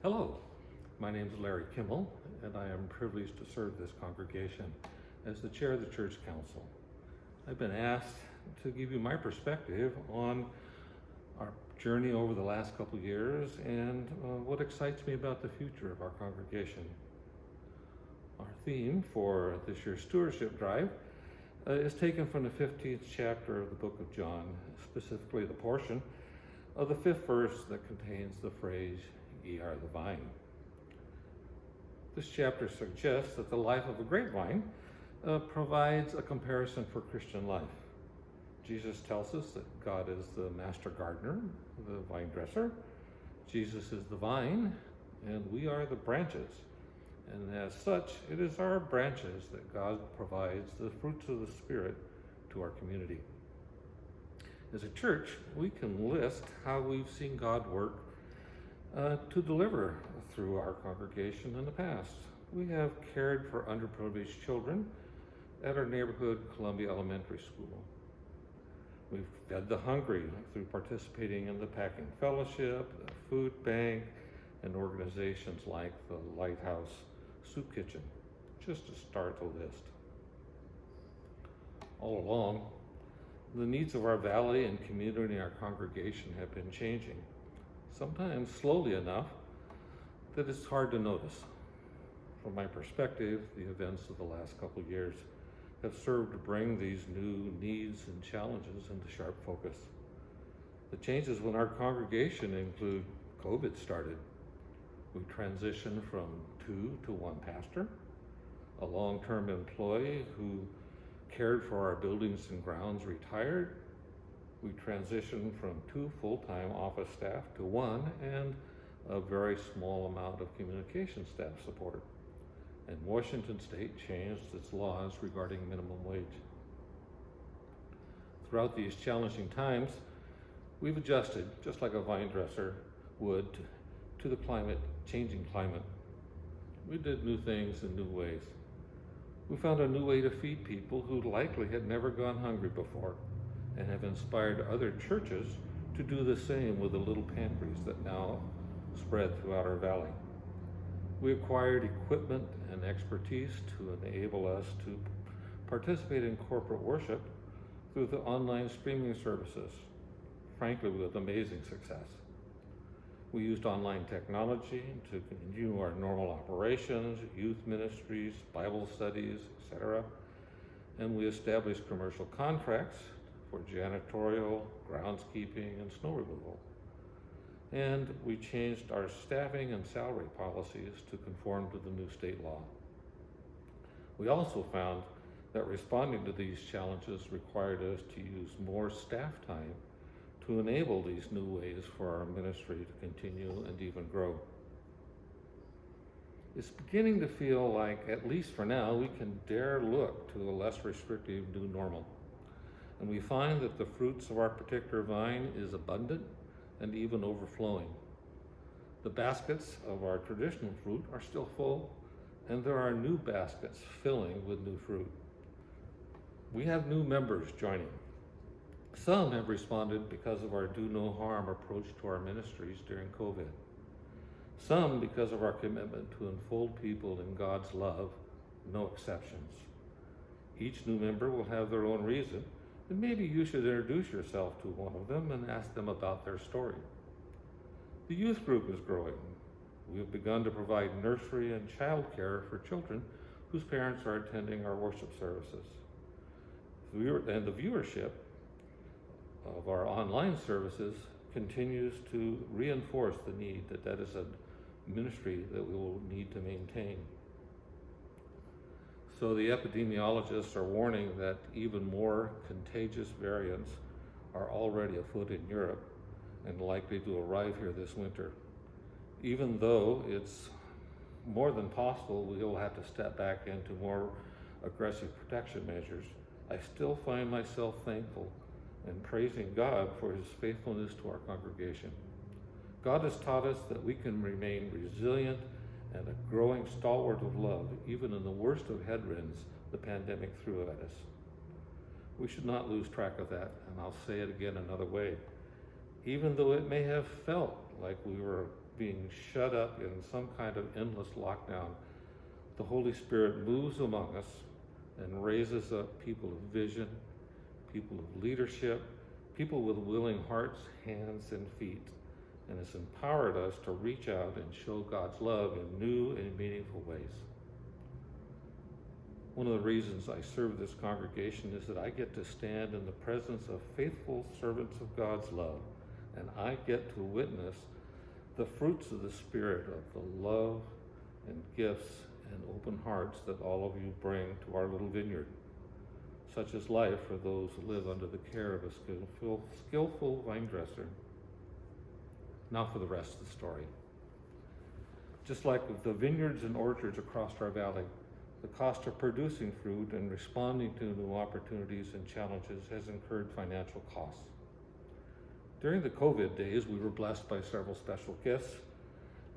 Hello, my name is Larry Kimmel, and I am privileged to serve this congregation as the chair of the church council. I've been asked to give you my perspective on our journey over the last couple of years and what excites me about the future of our congregation. Our theme for this year's stewardship drive is taken from the 15th chapter of the book of John, specifically the portion of the 5th verse that contains the phrase, "Ye are the vine." This chapter suggests that the life of a grapevine provides a comparison for Christian life. Jesus tells us that God is the master gardener, the vine dresser. Jesus is the vine, and we are the branches. And as such, it is our branches that God provides the fruits of the Spirit to our community. As a church, we can list how we've seen God work to deliver through our congregation in the past. We have cared for underprivileged children at our neighborhood Columbia Elementary School. We've fed the hungry through participating in the Packing Fellowship, the Food Bank, and organizations like the Lighthouse Soup Kitchen, just to start the list. All along, the needs of our valley and community and our congregation have been changing, sometimes slowly enough that it's hard to notice. From my perspective, the events of the last couple of years have served to bring these new needs and challenges into sharp focus. The changes in our congregation include COVID started. We transitioned from 2 to 1 pastor, a long-term employee who cared for our buildings and grounds retired. We transitioned from 2 full-time office staff to 1 and a very small amount of communication staff support. And Washington State changed its laws regarding minimum wage. Throughout these challenging times, we've adjusted, just like a vine dresser would, to the changing climate. We did new things in new ways. We found a new way to feed people who likely had never gone hungry before, and have inspired other churches to do the same with the little pantries that now spread throughout our valley. We acquired equipment and expertise to enable us to participate in corporate worship through the online streaming services, frankly with amazing success. We used online technology to continue our normal operations, youth ministries, Bible studies, etc. And we established commercial contracts for janitorial, groundskeeping, and snow removal. And we changed our staffing and salary policies to conform to the new state law. We also found that responding to these challenges required us to use more staff time to enable these new ways for our ministry to continue and even grow. It's beginning to feel like, at least for now, we can dare look to a less restrictive new normal. And we find that the fruits of our particular vine is abundant and even overflowing. The baskets of our traditional fruit are still full, and there are new baskets filling with new fruit. We have new members joining. Some have responded because of our do no harm approach to our ministries during COVID. Some because of our commitment to enfold people in God's love, no exceptions. Each new member will have their own reason, and maybe you should introduce yourself to one of them and ask them about their story. The youth group is growing. We have begun to provide nursery and childcare for children whose parents are attending our worship services. And the viewership of our online services continues to reinforce the need that is a ministry that we will need to maintain. So the epidemiologists are warning that even more contagious variants are already afoot in Europe and likely to arrive here this winter. Even though it's more than possible we will have to step back into more aggressive protection measures, I still find myself thankful and praising God for his faithfulness to our congregation. God has taught us that we can remain resilient and a growing stalwart of love, even in the worst of headwinds the pandemic threw at us. We should not lose track of that, and I'll say it again another way. Even though it may have felt like we were being shut up in some kind of endless lockdown, the Holy Spirit moves among us and raises up people of vision, people of leadership, people with willing hearts, hands, and feet, and has empowered us to reach out and show God's love in new and meaningful ways. One of the reasons I serve this congregation is that I get to stand in the presence of faithful servants of God's love, and I get to witness the fruits of the Spirit of the love and gifts and open hearts that all of you bring to our little vineyard. Such is life for those who live under the care of a skillful vine dresser. Now for the rest of the story. Just like with the vineyards and orchards across our valley, the cost of producing fruit and responding to new opportunities and challenges has incurred financial costs. During the COVID days, we were blessed by several special gifts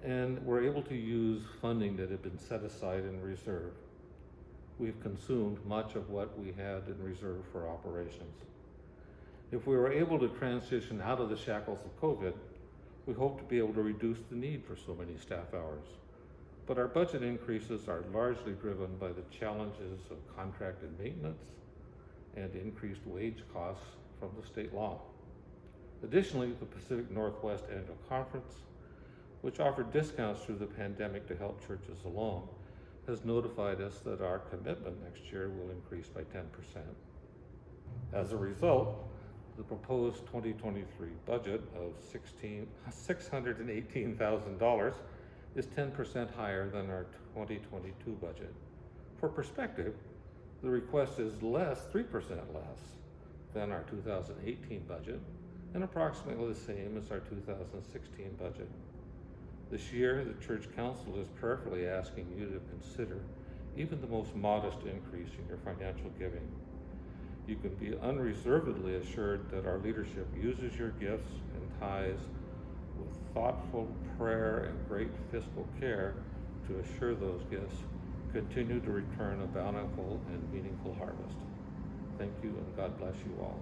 and were able to use funding that had been set aside in reserve. We've consumed much of what we had in reserve for operations. If we were able to transition out of the shackles of COVID, we hope to be able to reduce the need for so many staff hours. But our budget increases are largely driven by the challenges of contracted maintenance and increased wage costs from the state law. Additionally, the Pacific Northwest Annual Conference, which offered discounts through the pandemic to help churches along, has notified us that our commitment next year will increase by 10%. As a result, the proposed 2023 budget of $618,000 is 10% higher than our 2022 budget. For perspective, the request is 3% less than our 2018 budget, and approximately the same as our 2016 budget. This year, the Church Council is prayerfully asking you to consider even the most modest increase in your financial giving. You can be unreservedly assured that our leadership uses your gifts and tithes with thoughtful prayer and great fiscal care to assure those gifts continue to return a bountiful and meaningful harvest. Thank you, and God bless you all.